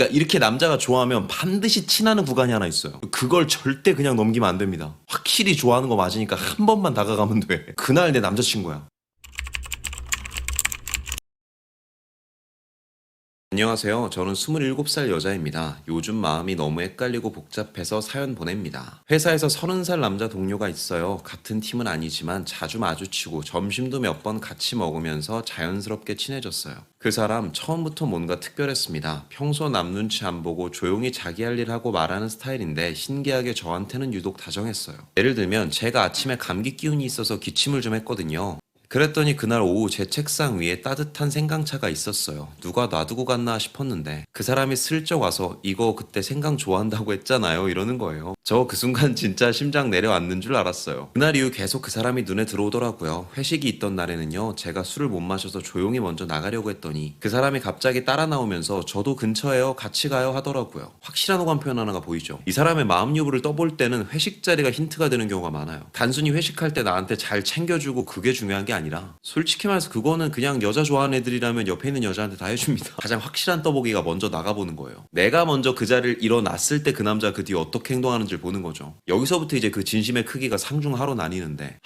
그러니까 이렇게 남자가 좋아하면 반드시 친하는 구간이 하나 있어요. 그걸 절대 그냥 넘기면 안 됩니다. 확실히 좋아하는 거 맞으니까 한 번만 다가가면 돼. 그날 내 남자친구야. 안녕하세요. 저는 27살 여자입니다. 요즘 마음이 너무 헷갈리고 복잡해서 사연 보냅니다. 회사에서 30살 남자 동료가 있어요. 같은 팀은 아니지만 자주 마주치고 점심도 몇 번 같이 먹으면서 자연스럽게 친해졌어요. 그 사람 처음부터 뭔가 특별했습니다. 평소 남 눈치 안 보고 조용히 자기 할 일 하고 말하는 스타일인데 신기하게 저한테는 유독 다정했어요. 예를 들면 제가 아침에 감기 기운이 있어서 기침을 좀 했거든요. 그랬더니 그날 오후 제 책상 위에 따뜻한 생강차가 있었어요. 누가 놔두고 갔나 싶었는데 그 사람이 슬쩍 와서 이거 그때 생강 좋아한다고 했잖아요 이러는 거예요. 저 그 순간 진짜 심장 내려앉는 줄 알았어요. 그날 이후 계속 그 사람이 눈에 들어오더라고요. 회식이 있던 날에는요, 제가 술을 못 마셔서 조용히 먼저 나가려고 했더니 그 사람이 갑자기 따라 나오면서 저도 근처에요 같이 가요 하더라고요. 확실한 호감 표현 하나가 보이죠. 이 사람의 마음 여부를 떠볼 때는 회식 자리가 힌트가 되는 경우가 많아요. 단순히 회식할 때 나한테 잘 챙겨주고 그게 중요한 게 아니라 솔직히 말해서 그거는 그냥 여자 좋아하는 애들이라면 옆에 있는 여자한테 다 해줍니다. 가장 확실한 떠보기가 먼저 나가보는 거예요. 내가 먼저 그 자리를 일어났을 때 그 남자 그 뒤에 어떻게 행동하는지를 보는 거죠. 여기서부터 이제 그 진심의 크기가 상중하로 나뉘는데,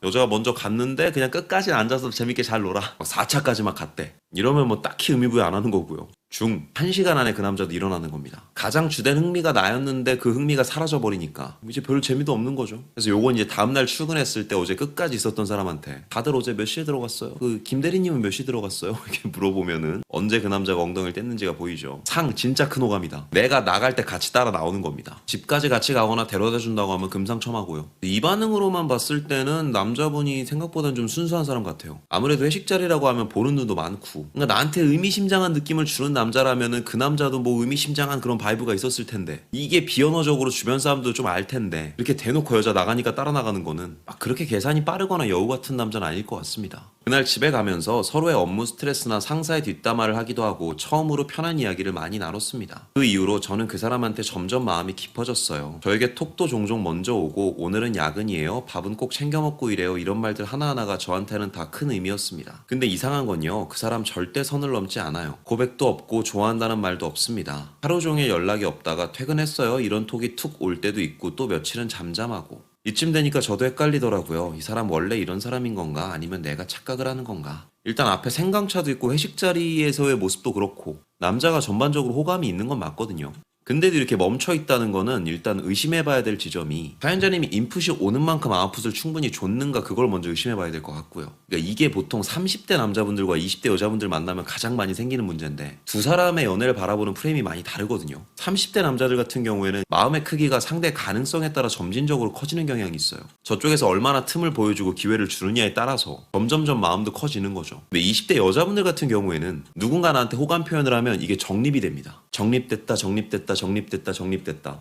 여자가 먼저 갔는데 그냥 끝까지 앉아서 재밌게 잘 놀아 4차까지 막 갔대 이러면 뭐 딱히 의미부여 안 하는 거고요. 1시간 안에 그 남자도 일어나는 겁니다. 가장 주된 흥미가 나였는데 그 흥미가 사라져버리니까 이제 별 재미도 없는 거죠. 그래서 요건 이제 다음날 출근했을 때 어제 끝까지 있었던 사람한테 다들 어제 몇 시에 들어갔어요? 그 김대리님은 몇 시 들어갔어요? 이렇게 물어보면은 언제 그 남자가 엉덩이를 뗐는지가 보이죠. 진짜 큰 호감이다. 내가 나갈 때 같이 따라 나오는 겁니다. 집까지 같이 가거나 데려다 준다고 하면 금상첨화고요. 이 반응으로만 봤을 때는 남자분이 생각보다는 좀 순수한 사람 같아요. 아무래도 회식 자리라고 하면 보는 눈도 많고, 그러니까 나한테 의미심장한 느낌을 주는 남자라면은 그 남자도 뭐 의미심장한 그런 바이브가 있었을 텐데, 이게 비언어적으로 주변 사람도 좀 알 텐데 이렇게 대놓고 여자 나가니까 따라 나가는 거는 막 그렇게 계산이 빠르거나 여우 같은 남자는 아닐 것 같습니다. 그날 집에 가면서 서로의 업무 스트레스나 상사의 뒷담화를 하기도 하고 처음으로 편한 이야기를 많이 나눴습니다. 그 이후로 저는 그 사람한테 점점 마음이 깊어졌어요. 저에게 톡도 종종 먼저 오고 오늘은 야근이에요, 밥은 꼭 챙겨 먹고 이래요, 이런 말들 하나하나가 저한테는 다 큰 의미였습니다. 근데 이상한 건요, 그 사람 절대 선을 넘지 않아요. 고백도 없고 좋아한다는 말도 없습니다. 하루 종일 연락이 없다가 퇴근했어요 이런 톡이 툭 올 때도 있고 또 며칠은 잠잠하고. 이쯤 되니까 저도 헷갈리더라고요. 이 사람 원래 이런 사람인 건가, 아니면 내가 착각을 하는 건가. 일단 앞에 생강차도 있고 회식 자리에서의 모습도 그렇고 남자가 전반적으로 호감이 있는 건 맞거든요. 근데도 이렇게 멈춰있다는 거는 일단 의심해봐야 될 지점이, 사연자님이 인풋이 오는 만큼 아웃풋을 충분히 줬는가, 그걸 먼저 의심해봐야 될 것 같고요. 그러니까 이게 보통 30대 남자분들과 20대 여자분들 만나면 가장 많이 생기는 문제인데, 두 사람의 연애를 바라보는 프레임이 많이 다르거든요. 30대 남자들 같은 경우에는 마음의 크기가 상대 가능성에 따라 점진적으로 커지는 경향이 있어요. 저쪽에서 얼마나 틈을 보여주고 기회를 주느냐에 따라서 점점점 마음도 커지는 거죠. 근데 20대 여자분들 같은 경우에는 누군가 나한테 호감 표현을 하면 이게 정립이 됩니다. 정립됐다.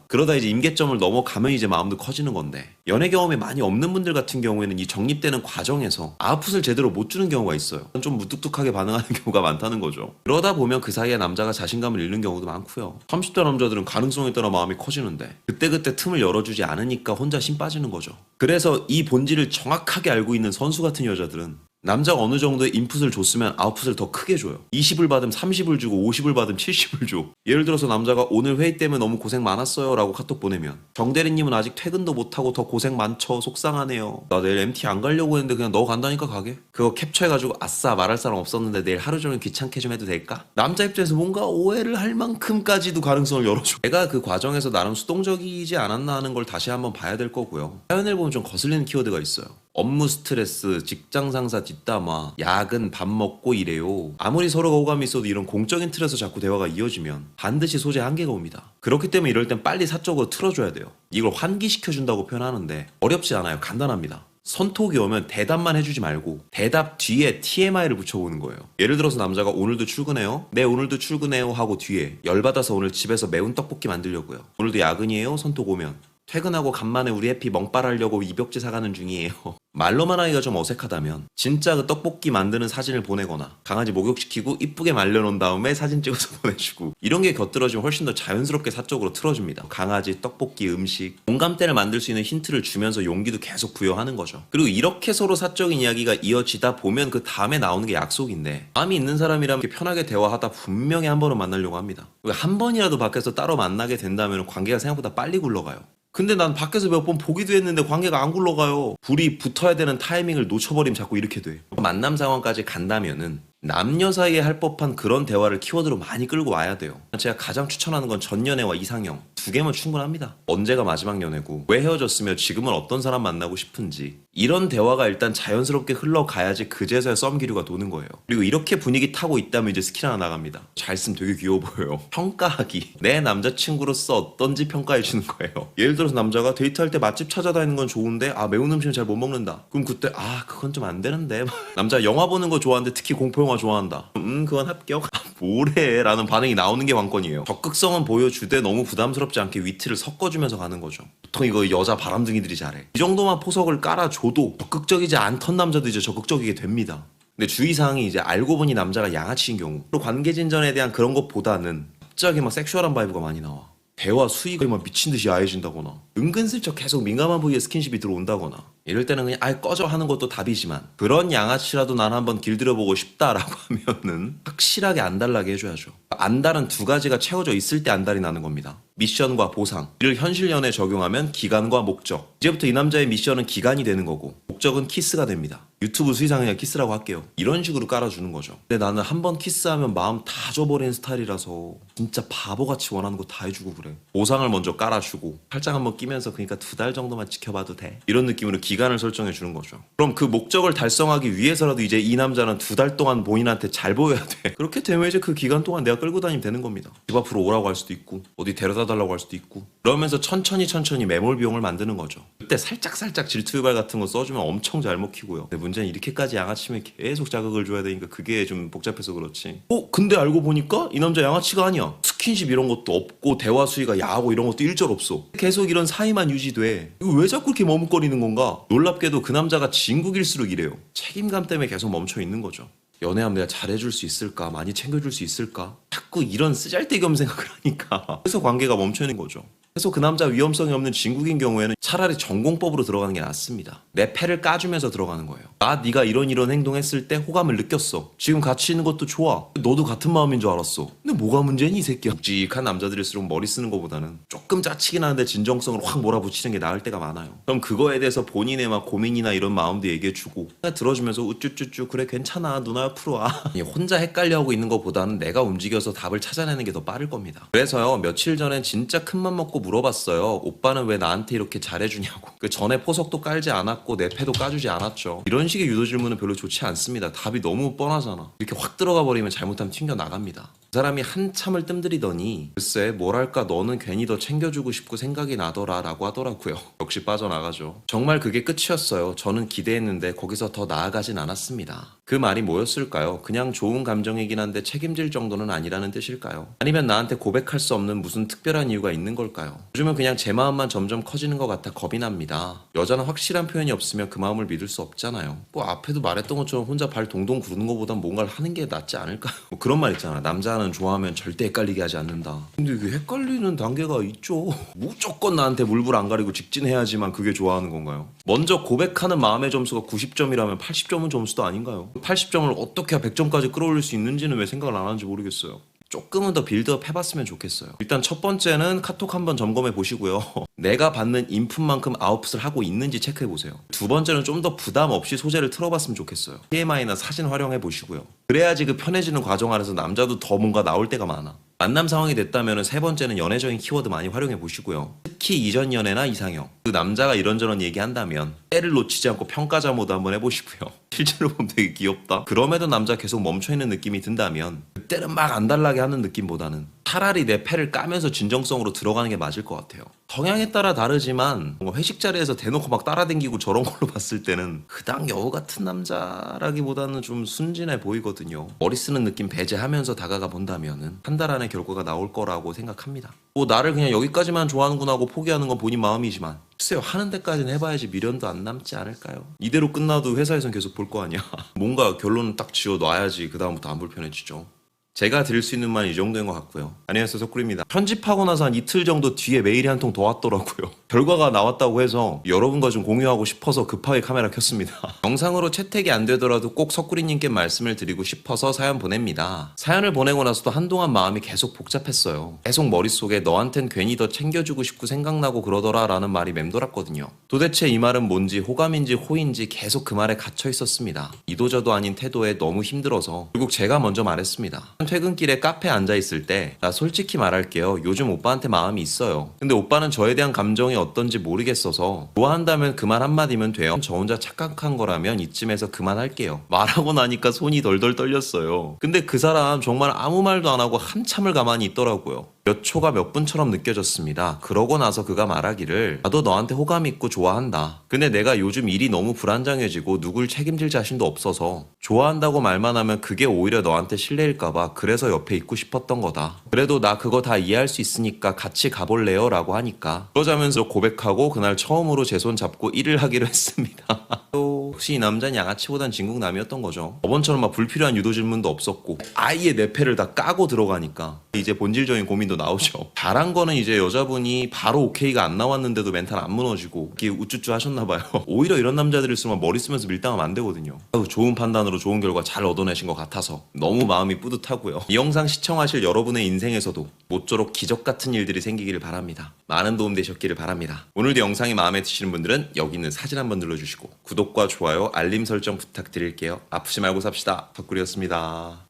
그러다 이제 임계점을 넘어가면 이제 마음도 커지는 건데, 연애 경험이 많이 없는 분들 같은 경우에는 이 정립되는 과정에서 아웃풋을 제대로 못 주는 경우가 있어요. 좀 무뚝뚝하게 반응하는 경우가 많다는 거죠. 그러다 보면 그 사이에 남자가 자신감을 잃는 경우도 많고요. 30대 남자들은 가능성에 따라 마음이 커지는데 그때 틈을 열어주지 않으니까 혼자 심 빠지는 거죠. 그래서 이 본질을 정확하게 알고 있는 선수 같은 여자들은 남자가 어느 정도의 인풋을 줬으면 아웃풋을 더 크게 줘요. 20을 받으면 30을 주고 50을 받으면 70을 줘. 예를 들어서 남자가 오늘 회의 때문에 너무 고생 많았어요 라고 카톡 보내면, 정대리님은 아직 퇴근도 못하고 더 고생 많죠, 속상하네요, 나 내일 MT 안 가려고 했는데 그냥 너 간다니까 가게? 그거 캡처해가지고 아싸 말할 사람 없었는데 내일 하루 종일 귀찮게 좀 해도 될까? 남자 입장에서 뭔가 오해를 할 만큼까지도 가능성을 열어줘. 내가 그 과정에서 나름 수동적이지 않았나 하는 걸 다시 한번 봐야 될 거고요. 사연을 보면 좀 거슬리는 키워드가 있어요. 업무 스트레스, 직장 상사 뒷담화, 야근, 밥 먹고 이래요. 아무리 서로가 호감이 있어도 이런 공적인 틀에서 자꾸 대화가 이어지면 반드시 소재 한계가 옵니다. 그렇기 때문에 이럴 땐 빨리 사적으로 틀어줘야 돼요. 이걸 환기시켜준다고 표현하는데 어렵지 않아요. 간단합니다. 선톡이 오면 대답만 해주지 말고 대답 뒤에 TMI를 붙여보는 거예요. 예를 들어서 남자가 오늘도 출근해요? 네 오늘도 출근해요 하고 뒤에 열받아서 오늘 집에서 매운 떡볶이 만들려고요. 오늘도 야근이에요? 선톡 오면 퇴근하고 간만에 우리 해피 멍빨하려고 이벽지 사가는 중이에요. 말로만 하기가 좀 어색하다면 진짜 그 떡볶이 만드는 사진을 보내거나 강아지 목욕시키고 이쁘게 말려놓은 다음에 사진 찍어서 보내주고 이런 게 곁들여지면 훨씬 더 자연스럽게 사적으로 틀어줍니다. 강아지, 떡볶이, 음식 공감대를 만들 수 있는 힌트를 주면서 용기도 계속 부여하는 거죠. 그리고 이렇게 서로 사적인 이야기가 이어지다 보면 그 다음에 나오는 게 약속인데 마음이 있는 사람이라면 이렇게 편하게 대화하다 분명히 한 번은 만나려고 합니다. 한 번이라도 밖에서 따로 만나게 된다면 관계가 생각보다 빨리 굴러가요. 근데 난 밖에서 몇 번 보기도 했는데 관계가 안 굴러가요. 불이 붙어야 되는 타이밍을 놓쳐버리면 자꾸 이렇게 돼. 만남 상황까지 간다면은 남녀 사이에 할 법한 그런 대화를 키워드로 많이 끌고 와야 돼요. 제가 가장 추천하는 건 전연애와 이상형 두 개면 충분합니다. 언제가 마지막 연애고 왜 헤어졌으며 지금은 어떤 사람 만나고 싶은지 이런 대화가 일단 자연스럽게 흘러가야지 그제서야 썸 기류가 도는 거예요. 그리고 이렇게 분위기 타고 있다면 이제 스킬 하나 나갑니다. 잘 쓰면 되게 귀여워 보여요. 평가하기. 내 남자친구로서 어떤지 평가해 주는 거예요. 예를 들어서 남자가 데이트할 때 맛집 찾아다니는 건 좋은데 매운 음식은 잘 못 먹는다. 그럼 그때 그건 좀 안 되는데. 남자 영화 보는 거 좋아하는데 특히 공포 영화 좋아한다. 그건 합격. 뭐래? 라는 반응이 나오는 게 관건이에요. 적극성은 보여주되 너무 부담스럽지 않게 위트를 섞어주면서 가는 거죠. 보통 이거 여자 바람둥이들이 잘해. 이 정도만 포석을 깔아줘도 적극적이지 않던 남자도 이제 적극적이게 됩니다. 근데 주의사항이 이제 알고 보니 남자가 양아치인 경우 또 관계 진전에 대한 그런 것보다는 갑자기 막 섹슈얼한 바이브가 많이 나와. 대화 수위가 막 미친듯이 야해진다거나 은근슬쩍 계속 민감한 부위에 스킨십이 들어온다거나 이럴 때는 그냥 아예 꺼져 하는 것도 답이지만 그런 양아치라도 난 한번 길들여보고 싶다라고 하면은 확실하게 안달나게 해줘야죠. 안달은 두 가지가 채워져 있을 때 안달이 나는 겁니다. 미션과 보상. 이를 현실 연애에 적용하면 기간과 목적. 이제부터 이 남자의 미션은 기간이 되는 거고 목적은 키스가 됩니다. 유튜브 수위상 그냥 키스라고 할게요. 이런 식으로 깔아주는 거죠. 근데 나는 한번 키스하면 마음 다 줘버리는 스타일이라서 진짜 바보같이 원하는 거 다 해주고 그래. 보상을 먼저 깔아주고 팔짱 한번 끼면서 그러니까 2달 정도만 지켜봐도 돼. 이런 느낌으로 기간을 설정해 주는 거죠. 그럼 그 목적을 달성하기 위해서라도 이제 이 남자는 2달 동안 본인한테 잘 보여야 돼. 그렇게 되면 이제 그 기간 동안 내가 끌고 다니면 되는 겁니다. 집 앞으로 오라고 할 수도 있고 어디 데려다 달라고 할 수도 있고 그러면서 천천히 매몰 비용을 만드는 거죠. 그때 살짝 질투 유발 같은 거 써주면 엄청 잘 먹히고요. 근데 문제는 이렇게까지 양아치면 계속 자극을 줘야 되니까 그게 좀 복잡해서 그렇지. 근데 알고 보니까 이 남자 양아치가 아니야. 스킨십 이런 것도 없고 대화 수위가 야하고 이런 것도 일절 없어. 계속 이런 사이만 유지돼. 이거 왜 자꾸 이렇게 머뭇거리는 건가? 놀랍게도 그 남자가 진국일수록 이래요. 책임감 때문에 계속 멈춰 있는 거죠. 연애하면 내가 잘해줄 수 있을까? 많이 챙겨줄 수 있을까? 자꾸 이런 쓰잘데기 없는 생각을 하니까 그래서 관계가 멈춰있는 거죠. 그래서 그 남자 위험성이 없는 진국인 경우에는 차라리 전공법으로 들어가는 게 낫습니다. 내 패를 까주면서 들어가는 거예요. 네가 이런 행동했을 때 호감을 느꼈어. 지금 같이 있는 것도 좋아. 너도 같은 마음인 줄 알았어. 근데 뭐가 문제니 이 새끼야. 묵직한 남자들일수록 머리 쓰는 것보다는 조금 짜치긴 하는데 진정성을 확 몰아붙이는 게 나을 때가 많아요. 그럼 그거에 대해서 본인의 막 고민이나 이런 마음도 얘기해주고 들어주면서 우쭈쭈쭈 그래 괜찮아 누나 옆으로 와. 혼자 헷갈려하고 있는 것보다는 내가 움직여서 답을 찾아내는 게 더 빠를 겁니다. 그래서요 며칠 전엔 진짜 큰맘 먹고 물어봤어요. 오빠는 왜 나한테 이렇게 잘해주냐고. 그 전에 포석도 깔지 않았고 내 패도 까주지 않았죠. 이런 식의 유도 질문은 별로 좋지 않습니다. 답이 너무 뻔하잖아. 이렇게 확 들어가 버리면 잘못하면 튕겨나갑니다. 그 사람이 한참을 뜸들이더니 글쎄 뭐랄까 너는 괜히 더 챙겨주고 싶고 생각이 나더라 라고 하더라고요. 역시 빠져나가죠. 정말 그게 끝이었어요. 저는 기대했는데 거기서 더 나아가진 않았습니다. 그 말이 뭐였을까요? 그냥 좋은 감정이긴 한데 책임질 정도는 아니라는 뜻일까요? 아니면 나한테 고백할 수 없는 무슨 특별한 이유가 있는 걸까요? 요즘은 그냥 제 마음만 점점 커지는 것 같아 겁이 납니다. 여자는 확실한 표현이 없으면 그 마음을 믿을 수 없잖아요. 앞에도 말했던 것처럼 혼자 발 동동 구르는 것보단 뭔가를 하는 게 낫지 않을까요? 그런 말 있잖아. 남자는 좋아하면 절대 헷갈리게 하지 않는다. 근데 이게 헷갈리는 단계가 있죠. 무조건 나한테 물불 안 가리고 직진해야지만 그게 좋아하는 건가요? 먼저 고백하는 마음의 점수가 90점이라면 80점은 점수도 아닌가요? 80점을 어떻게 해야 100점까지 끌어올릴 수 있는지는 왜 생각을 안 하는지 모르겠어요. 조금은 더 빌드업 해봤으면 좋겠어요. 일단 첫 번째는 카톡 한번 점검해 보시고요. 내가 받는 인풋만큼 아웃풋을 하고 있는지 체크해 보세요. 두 번째는 좀 더 부담 없이 소재를 틀어봤으면 좋겠어요. TMI나 사진 활용해 보시고요. 그래야지 그 편해지는 과정 안에서 남자도 더 뭔가 나올 때가 많아. 만남 상황이 됐다면 세 번째는 연애적인 키워드 많이 활용해 보시고요. 특히 이전 연애나 이상형. 그 남자가 이런저런 얘기한다면 때를 놓치지 않고 평가자 모드 한번 해보시고요. 실제로 보면 되게 귀엽다. 그럼에도 남자 계속 멈춰있는 느낌이 든다면 그때는 막 안달나게 하는 느낌보다는 차라리 내 패를 까면서 진정성으로 들어가는 게 맞을 것 같아요. 성향에 따라 다르지만 뭔가 회식 자리에서 대놓고 막 따라다니고 저런 걸로 봤을 때는 그닥 여우 같은 남자라기보다는 좀 순진해 보이거든요. 머리 쓰는 느낌 배제하면서 다가가 본다면은 한 달 안에 결과가 나올 거라고 생각합니다. 뭐 나를 그냥 여기까지만 좋아하는구나 하고 포기하는 건 본인 마음이지만 글쎄요, 하는 데까지는 해봐야지 미련도 안 남지 않을까요? 이대로 끝나도 회사에선 계속 볼 거 아니야. 뭔가 결론은 딱 지어 놔야지 그 다음부터 안 불편해지죠. 제가 드릴 수 있는 말은 이 정도인 것 같고요. 안녕하세요, 석구리입니다. 편집하고 나서 한 이틀 정도 뒤에 메일이 한 통 더 왔더라고요. 결과가 나왔다고 해서 여러분과 좀 공유하고 싶어서 급하게 카메라 켰습니다. 영상으로 채택이 안 되더라도 꼭 석구리님께 말씀을 드리고 싶어서 사연 보냅니다. 사연을 보내고 나서도 한동안 마음이 계속 복잡했어요. 계속 머릿속에 너한텐 괜히 더 챙겨주고 싶고 생각나고 그러더라 라는 말이 맴돌았거든요. 도대체 이 말은 뭔지 호감인지 호인지 계속 그 말에 갇혀 있었습니다. 이도저도 아닌 태도에 너무 힘들어서 결국 제가 먼저 말했습니다. 퇴근길에 카페에 앉아있을 때 나 솔직히 말할게요. 요즘 오빠한테 마음이 있어요. 근데 오빠는 저에 대한 감정이 어떤지 모르겠어서 좋아한다면 그 말 한마디면 돼요. 저 혼자 착각한 거라면 이쯤에서 그만할게요. 말하고 나니까 손이 덜덜 떨렸어요. 근데 그 사람 정말 아무 말도 안 하고 한참을 가만히 있더라고요. 몇 초가 몇 분처럼 느껴졌습니다. 그러고 나서 그가 말하기를 나도 너한테 호감 있고 좋아한다. 근데 내가 요즘 일이 너무 불안정해지고 누굴 책임질 자신도 없어서 좋아한다고 말만 하면 그게 오히려 너한테 실례일까봐 그래서 옆에 있고 싶었던 거다. 그래도 나 그거 다 이해할 수 있으니까 같이 가볼래요? 라고 하니까 그러자면서 고백하고 그날 처음으로 제 손 잡고 일을 하기로 했습니다. 혹시 이 남자는 양아치보단 진국남이었던 거죠. 저번처럼 막 불필요한 유도 질문도 없었고 아예 내 패를 다 까고 들어가니까 이제 본질적인 고민도 나오죠. 잘한 거는 이제 여자분이 바로 오케이가 안 나왔는데도 멘탈 안 무너지고 이렇게 우쭈쭈 하셨나봐요. 오히려 이런 남자들일수록 머리 쓰면서 밀당하면 안 되거든요. 좋은 판단으로 좋은 결과 잘 얻어내신 것 같아서 너무 마음이 뿌듯하고요. 이 영상 시청하실 여러분의 인생에서도 모쪼록 기적 같은 일들이 생기기를 바랍니다. 많은 도움 되셨기를 바랍니다. 오늘도 영상이 마음에 드시는 분들은 여기 있는 사진 한번 눌러주시고 구독과 좋아요, 알림 설정 부탁드릴게요. 아프지 말고 삽시다. 덕구리였습니다.